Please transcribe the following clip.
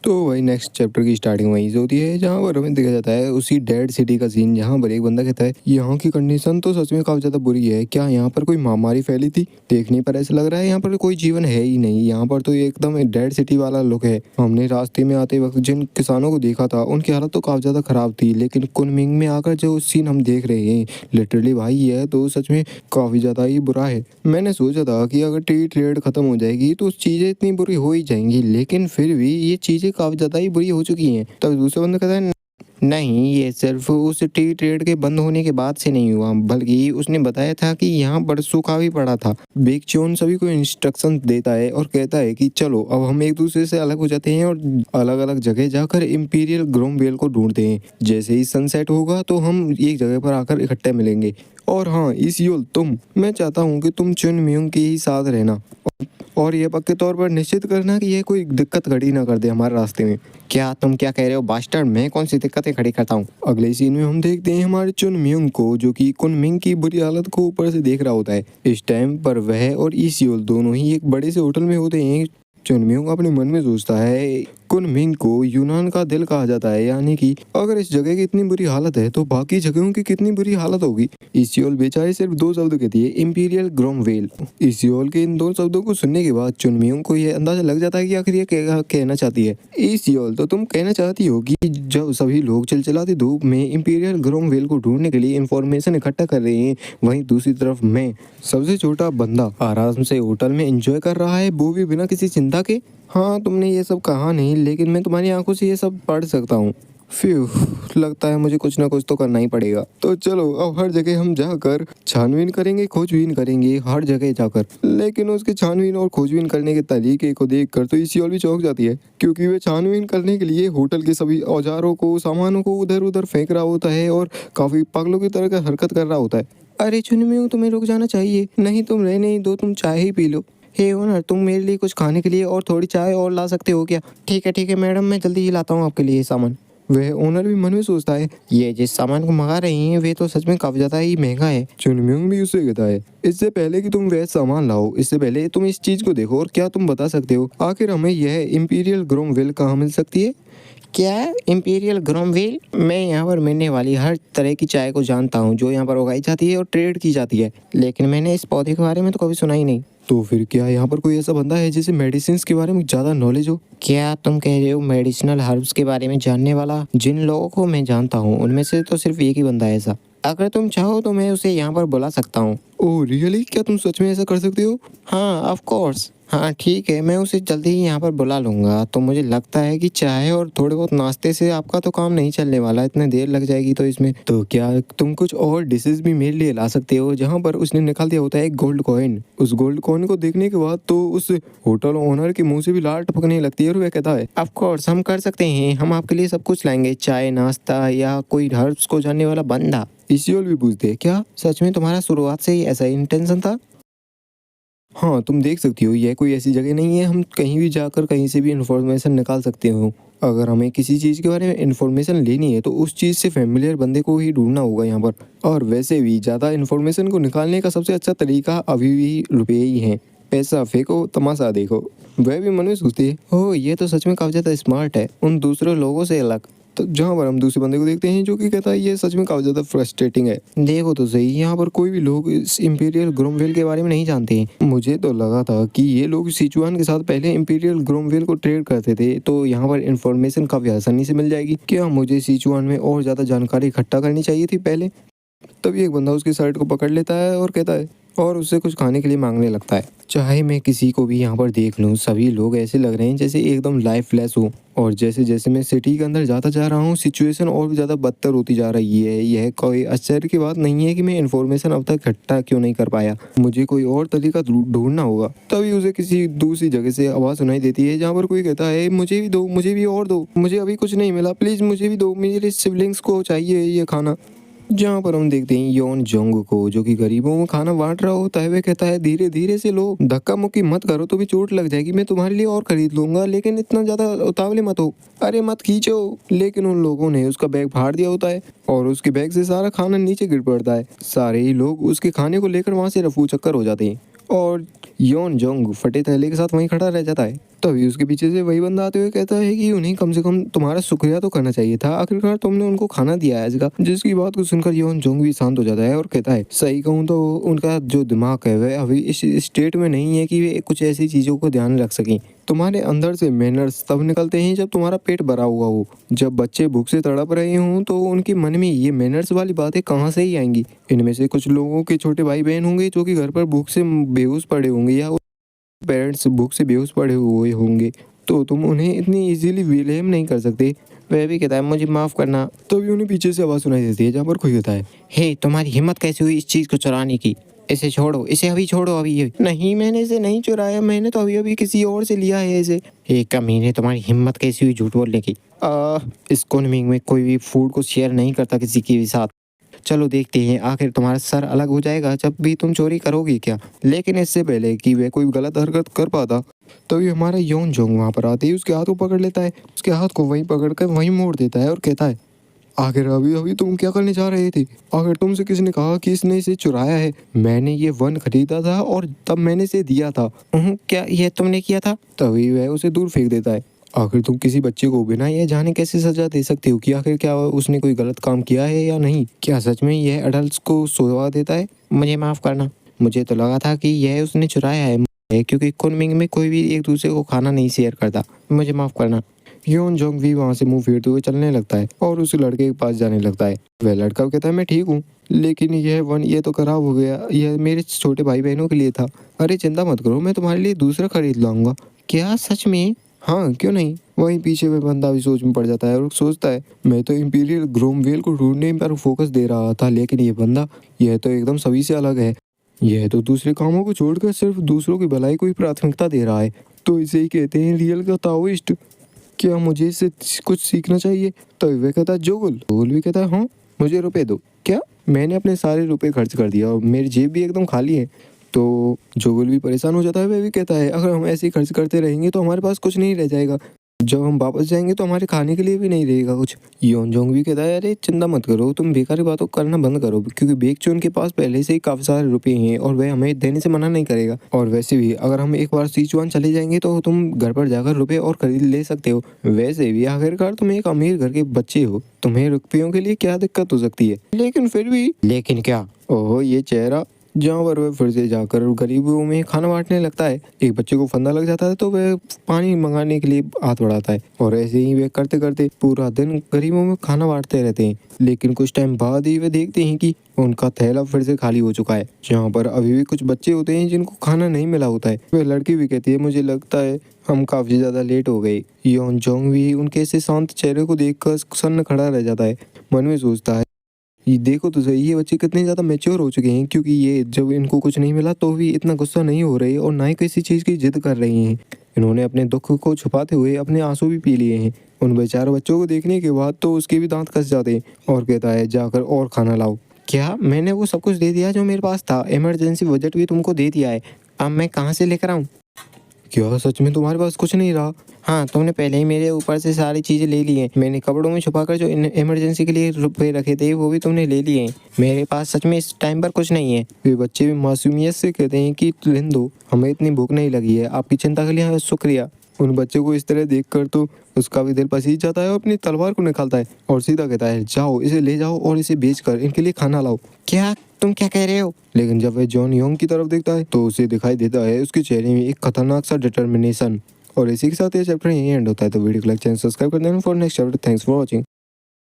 तो वही next chapter की स्टार्टिंग वहीं से होती है, जहाँ पर हमें देखा जाता है उसी डेड सिटी का सीन, जहाँ पर एक बंदा कहता है यहाँ की कंडीशन तो सच में काफी ज्यादा बुरी है, क्या यहाँ पर कोई महामारी फैली थी? देखने पर ऐसा लग रहा है यहाँ पर कोई जीवन है ही नहीं, यहाँ पर तो एकदम डेड सिटी वाला लुक है। हमने रास्ते में आते वक्त जिन किसानों को देखा था उनकी हालत तो काफी ज्यादा खराब थी, लेकिन कुनमिंग में आकर जो सीन हम देख रहे हैं लिटरली भाई यह तो सच में काफी ज्यादा ही बुरा है। मैंने सोचा था कि अगर टी ट्रेड खत्म हो जाएगी तो चीजें इतनी बुरी हो ही जाएंगी, लेकिन फिर भी ये चीजें काफी ज्यादा ही बुरी हो चुकी हैं। तब दूसरा बंदा कहता है नहीं, ये सिर्फ उस टी ट्रेड के बंद होने के बाद से नहीं हुआ, बल्कि उसने बताया था कि यहाँ पर सूखा भी पड़ा था। बिग चोन सभी को इंस्ट्रक्शन देता है और कहता है कि चलो अब हम एक दूसरे से अलग हो जाते हैं और अलग अलग जगह जाकर इंपीरियल ग्रोम वेल को ढूंढते हैं। जैसे ही सनसेट होगा तो हम एक जगह पर आकर इकट्ठे मिलेंगे। और हाँ इसियोल, मैं चाहता हूँ कि तुम चुन मियोंग के ही साथ रहना और ये पक्के तौर पर निश्चित करना कि ये कोई दिक्कत खड़ी ना कर दे हमारे रास्ते में। क्या तुम क्या कह रहे हो बास्टर्ड? मैं कौन सी दिक्कतें खड़ी करता हूँ? अगले सीन में हम देखते हैं हमारे चुन मियोंग को, जो कि कुनमिंग की बुरी हालत को ऊपर से देख रहा होता है। इस टाइम पर वह और इसियोल दोनों ही एक बड़े से होटल में होते हैं। चुन मियोंग अपने मन में सोचता है कुनमिंग को यूनान का दिल कहा जाता है, यानी कि अगर इस जगह की इतनी बुरी हालत है तो बाकी जगहों की कितनी बुरी हालत होगी। इसियोल बेचारे सिर्फ दो शब्द कहती है, इंपीरियल ग्रोम वेल। इसियोल के इन दो शब्दों को सुनने के बाद चुनमियोंग को यह अंदाजा लग जाता है कि आखिर ये कहना चाहती है। इसियोल, तो तुम कहना चाहती हो कि जब सभी लोग चिलचिलाती धूप में इंपीरियल ग्रोम वेल को ढूंढने के लिए इंफॉर्मेशन इकट्ठा कर रहे हैं, वहीं दूसरी तरफ मैं सबसे छोटा बंदा आराम से होटल में एंजॉय कर रहा है, वो भी बिना किसी चिंता के। हाँ तुमने ये सब कहा नहीं, लेकिन मैं तुम्हारी आंखों से ये सब पढ़ सकता हूँ। फ्यू, लगता है मुझे कुछ ना कुछ तो करना ही पड़ेगा। तो चलो अब हर जगह हम जाकर छानबीन करेंगे, खोजबीन करेंगे हर जगह जाकर। लेकिन उसके छानबीन और खोजबीन करने के तरीके को देखकर तो इसी और भी चौंक जाती है, क्योंकि वे छानबीन करने के लिए होटल के सभी औजारों को, सामानों को उधर उधर फेंक रहा होता है और काफी पागलों की तरह का हरकत कर रहा होता है। अरे चुनमियों, तुम्हें रुक जाना चाहिए। नहीं तुम रहने ही दो, तुम चाय ही पी लो। हे ओनर, तुम मेरे लिए कुछ खाने के लिए और थोड़ी चाय और ला सकते हो क्या? ठीक है मैडम, मैं जल्दी ही लाता हूँ आपके लिए सामान। वह ओनर भी मन में सोचता है ये जिस सामान को मंगा रही हैं वे तो सच में काफी ज्यादा ही महंगा है। चुनमियोंग भी उसे कहता है इससे पहले कि तुम वह सामान लाओ, इससे पहले तुम इस चीज को देखो और क्या तुम बता सकते हो आखिर हमें यह इंपीरियल ग्रोम वेल कहाँ मिल सकती है? क्या इंपीरियल ग्रोम वेल? मैं यहाँ पर मिलने वाली हर तरह की चाय को जानता हूँ जो यहाँ पर उगाई जाती है और ट्रेड की जाती है, लेकिन मैंने इस पौधे के बारे में तो कभी सुना ही नहीं। तो फिर क्या यहाँ पर कोई ऐसा बंदा है जिसे मेडिसिन के बारे में ज्यादा नॉलेज हो? क्या तुम कह रहे हो मेडिसिनल हर्ब्स के बारे में जानने वाला? जिन लोगों को मैं जानता हूँ उनमें से तो सिर्फ एक ही बंदा है ऐसा। अगर तुम चाहो तो मैं उसे यहाँ पर बुला सकता हूँ। Oh really? क्या तुम सच में ऐसा कर सकते हो? हाँ ऑफ कोर्स। हाँ ठीक है, मैं उसे जल्दी ही यहाँ पर बुला लूँगा। तो मुझे लगता है कि चाय और थोड़े बहुत नाश्ते से आपका तो काम नहीं चलने वाला, इतने देर लग जाएगी तो इसमें। तो क्या तुम कुछ और डिशेस भी मेरे लिए ला सकते हो? जहाँ पर उसने निकाल दिया होता है एक गोल्ड कॉइन। उस गोल्ड कॉइन को देखने के बाद तो उस होटल ओनर के मुंह से भी लार टपकने लगती है और वह कहता है ऑफ कोर्स हम कर सकते हैं, हम आपके लिए सब कुछ लाएंगे, चाय नाश्ता या कोई हर्ब्स को जानने वाला बंदा। इसियोल भी पूछते हैं क्या सच में तुम्हारा शुरुआत से ही ऐसा इंटेंशन था? हाँ तुम देख सकती हो यह कोई ऐसी जगह नहीं है, हम कहीं भी जाकर कहीं से भी इंफॉर्मेशन निकाल सकते हो। अगर हमें किसी चीज़ के बारे में इंफॉर्मेशन लेनी है तो उस चीज़ से फेमिलियर बंदे को ही ढूंढना होगा यहाँ पर। और वैसे भी ज़्यादा इंफॉर्मेशन को निकालने का सबसे अच्छा तरीका अभी भी रुपये ही हैं। पैसा फेंको तमाशा देखो। वह भी मन में सोचती है ओह ये तो सच में काफ़ी ज़्यादा स्मार्ट है, उन दूसरे लोगों से अलग। तो जहाँ पर हम दूसरे बंदे को देखते हैं जो कि कहता है ये सच में काफी ज्यादा फ्रस्ट्रेटिंग है। देखो तो सही, यहाँ पर कोई भी लोग इस इंपीरियल ग्रोमवेल के बारे में नहीं जानते हैं। मुझे तो लगा था कि ये लोग सिचुआन के साथ पहले इंपीरियल ग्रोमवेल को ट्रेड करते थे, तो यहाँ पर इंफॉर्मेशन काफी आसानी से मिल जाएगी। क्या मुझे सिचुआन में और ज्यादा जानकारी इकट्ठा करनी चाहिए थी पहले? तभी एक बंदा उसकी शर्ट को पकड़ लेता है और कहता है और उससे कुछ खाने के लिए मांगने लगता है। चाहे मैं किसी को भी यहाँ पर देख लूँ, सभी लोग ऐसे लग रहे हैं जैसे एकदम लाइफलेस हो। और जैसे जैसे मैं सिटी के अंदर जाता जा रहा हूँ सिचुएशन और भी ज़्यादा बदतर होती जा रही है। यह कोई आश्चर्य की बात नहीं है कि मैं इन्फॉर्मेशन अब तक इकट्ठा क्यों नहीं कर पाया। मुझे कोई और तरीका ढूंढना होगा। तभी उसे किसी दूसरी जगह से आवाज़ सुनाई देती है जहाँ पर कोई कहता है मुझे भी दो, मुझे भी और दो, मुझे अभी कुछ नहीं मिला, प्लीज़ मुझे भी दो, मेरे सिबलिंग्स को चाहिए ये खाना। जहाँ पर हम देखते हैं योन जोंग को जो कि गरीबों में खाना बांट रहा होता है। वह कहता है धीरे धीरे से लो, धक्का मुक्की मत करो तो भी चोट लग जाएगी, मैं तुम्हारे लिए और खरीद लूंगा, लेकिन इतना ज्यादा उतावले मत हो। अरे मत खींचो। लेकिन उन लोगों ने उसका बैग फाड़ दिया होता है और उसके बैग से सारा खाना नीचे गिर पड़ता है। सारे ही लोग उसके खाने को लेकर वहां से रफू चक्कर हो जाते हैं और योन जोंग फटे थैले के साथ वहीं खड़ा रह जाता है। तभी उसके पीछे से वही बंदा आते हुए कहता है कि उन्हें कम से कम तुम्हारा शुक्रिया तो करना चाहिए था, आखिरकार तुमने उनको खाना दिया है आज का। जिसकी बात को सुनकर योन जोंग भी शांत हो जाता है और कहता है सही कहूँ तो उनका जो दिमाग है वह अभी इस स्टेट में नहीं है कि वे कुछ ऐसी चीजों को ध्यान रख सकें। तुम्हारे अंदर से मैनर्स तब निकलते हैं जब तुम्हारा पेट भरा हुआ हो। जब बच्चे भूख से तड़प रहे हों तो उनके मन में ये मैनर्स वाली बातें कहाँ से ही आएंगी। इनमें से कुछ लोगों के छोटे भाई बहन होंगे जो कि घर पर भूख से बेहोश पड़े होंगे या पेरेंट्स भूख से बेहोश पड़े हुए होंगे, तो तुम उन्हें इतनी इजीली ब्लेम नहीं कर सकते। वह भी कहता है मुझे माफ करना। तभी उन्हें पीछे से आवाज सुनाई देती है जहाँ पर कोई कहता है हे तुम्हारी हिम्मत कैसे हुई इस चीज को चुराने की, इसे छोड़ो, इसे अभी छोड़ो अभी। ये नहीं, मैंने इसे नहीं चुराया, मैंने तो अभी अभी किसी और से लिया है इसे। एक कमीने, तुम्हारी हिम्मत कैसी हुई झूठ बोलने की। इस कुनमिंग में कोई भी फूड को शेयर नहीं करता किसी के भी साथ। चलो देखते हैं आखिर तुम्हारा सर अलग हो जाएगा जब भी तुम चोरी करोगी क्या। लेकिन इससे पहले कि वह कोई गलत हरकत कर पाता तभी हमारा योन जोंग वहां पर आते ही उसके हाथ को पकड़ लेता है, उसके हाथ को वहीं पकड़ कर वहीं मोड़ देता है और कहता है आखिर अभी अभी तुम क्या करने जा रहे थे। आखिर तुमसे किसने कहा कि इसने इसे चुराया है। मैंने ये वन खरीदा था और तब मैंने इसे दिया था। क्या यह तुमने किया था। तभी वह उसे दूर फेंक देता है। आखिर तुम किसी बच्चे को बिना ये जाने कैसे सजा दे सकते हो कि आखिर क्या उसने कोई गलत काम किया है या नहीं। क्या सच में यह अडल्ट्स को सुझाव देता है। मुझे माफ करना, मुझे तो लगा था कि यह उसने चुराया है क्योंकि कुनमिंग में कोई भी एक दूसरे को खाना नहीं शेयर करता। मुझे माफ करना। योन जोंग भी वहाँ से मुंह फेरते हुए चलने लगता है और उस लड़के के पास जाने लगता है। वह लड़का कहता है मैं ठीक हूँ, लेकिन यह वन ये तो खराब हो गया, यह मेरे छोटे भाई बहनों के लिए था। अरे चिंता मत करो, मैं तुम्हारे लिए दूसरा खरीद लाऊंगा। क्या सच में। हाँ क्यों नहीं। वहीं पीछे में बंदा भी सोच में पड़ जाता है और सोचता है मैं तो इंपीरियल ग्रोम व्हेल को ढूंढने पर फोकस दे रहा था, लेकिन ये बंदा यह तो एकदम सभी से अलग है। यह तो दूसरे कामों को छोड़कर सिर्फ दूसरों की भलाई को ही प्राथमिकता दे रहा है। तो इसे ही कहते हैं रियल का ताओइस्ट। क्या मुझे इससे कुछ सीखना चाहिए। तो वह कहता है जोगुल भी कहता है हाँ मुझे रुपए दो। क्या। मैंने अपने सारे रुपए खर्च कर दिया और मेरी जेब भी एकदम खाली है। तो जोगुल भी परेशान हो जाता है। वह भी कहता है अगर हम ऐसे ही खर्च करते रहेंगे तो हमारे पास कुछ नहीं रह जाएगा। जब हम वापस जाएंगे तो हमारे खाने के लिए भी नहीं रहेगा कुछ। योन जोंग भी कहता है अरे चिंता मत करो, तुम बेकारी बातों करना बंद करो क्योंकि बेकचोन के पास पहले से ही काफी सारे रुपए हैं और वह हमें देने से मना नहीं करेगा। और वैसे भी अगर हम एक बार सिचुआन चले जाएंगे तो तुम घर पर जाकर रुपए और खरीद ले सकते हो। वैसे भी आखिरकार तुम एक अमीर घर के बच्चे हो, तुम्हें रुपयों के लिए क्या दिक्कत हो सकती है। लेकिन फिर भी। लेकिन क्या। ओहो ये चेहरा। जहाँ पर वह फिर से जाकर गरीबों में खाना बांटने लगता है। एक बच्चे को फंदा लग जाता है तो वह पानी मंगाने के लिए हाथ बढ़ाता है और ऐसे ही वे करते करते पूरा दिन गरीबों में खाना बांटते रहते हैं। लेकिन कुछ टाइम बाद ही वे देखते हैं कि उनका थैला फिर से खाली हो चुका है, जहाँ पर अभी भी कुछ बच्चे होते हैं जिनको खाना नहीं मिला होता है। वह लड़की भी कहती है मुझे लगता है हम काफी ज्यादा लेट हो गए। योन जोंग भी उनके ऐसे शांत चेहरे को देखकर सन्न खड़ा रह जाता है। मन में सोचता है ये देखो तो सही, ये बच्चे कितने ज़्यादा मैच्योर हो चुके हैं क्योंकि ये जब इनको कुछ नहीं मिला तो भी इतना गुस्सा नहीं हो रहे और ना ही किसी चीज़ की जिद कर रही हैं। इन्होंने अपने दुख को छुपाते हुए अपने आंसू भी पी लिए हैं। उन बेचारे बच्चों को देखने के बाद तो उसके भी दांत कस जाते हैं और कहता है जाकर और खाना लाओ। क्या। मैंने वो सब कुछ दे दिया जो मेरे पास था, इमरजेंसी बजट भी तुमको दे दिया है, अब मैं कहाँ से लेकर आऊँ। क्या सच में तुम्हारे पास कुछ नहीं रहा। हाँ तुमने पहले ही मेरे ऊपर से सारी चीजें ले ली हैं। मैंने कपड़ों में छुपाकर जो इमरजेंसी के लिए रुपए रखे थे वो भी तुमने ले लिए हैं। मेरे पास सच में इस टाइम पर कुछ नहीं है। वे बच्चे भी मासूमियत से कहते हैं कि रहने दो, हमें इतनी भूख नहीं लगी है, आपकी चिंता के लिए शुक्रिया। उन बच्चों को इस तरह देखकर तो उसका भी दिल पसीज जाता है और अपनी तलवार को निकालता है और सीधा कहता है जाओ इसे ले जाओ और इसे बेचकर इनके लिए खाना लाओ। क्या। तुम क्या कह रहे हो। लेकिन जब वह जॉन योंग की तरफ देखता है तो उसे दिखाई देता है उसके चेहरे में एक खतरनाक सा डिटर्मिनेशन। और इसी के साथ ये चैप्टर यहीं एंड होता है। तो वीडियो को लाइक चैनल सब्सक्राइब कर देना for next chapter. Thanks for watching.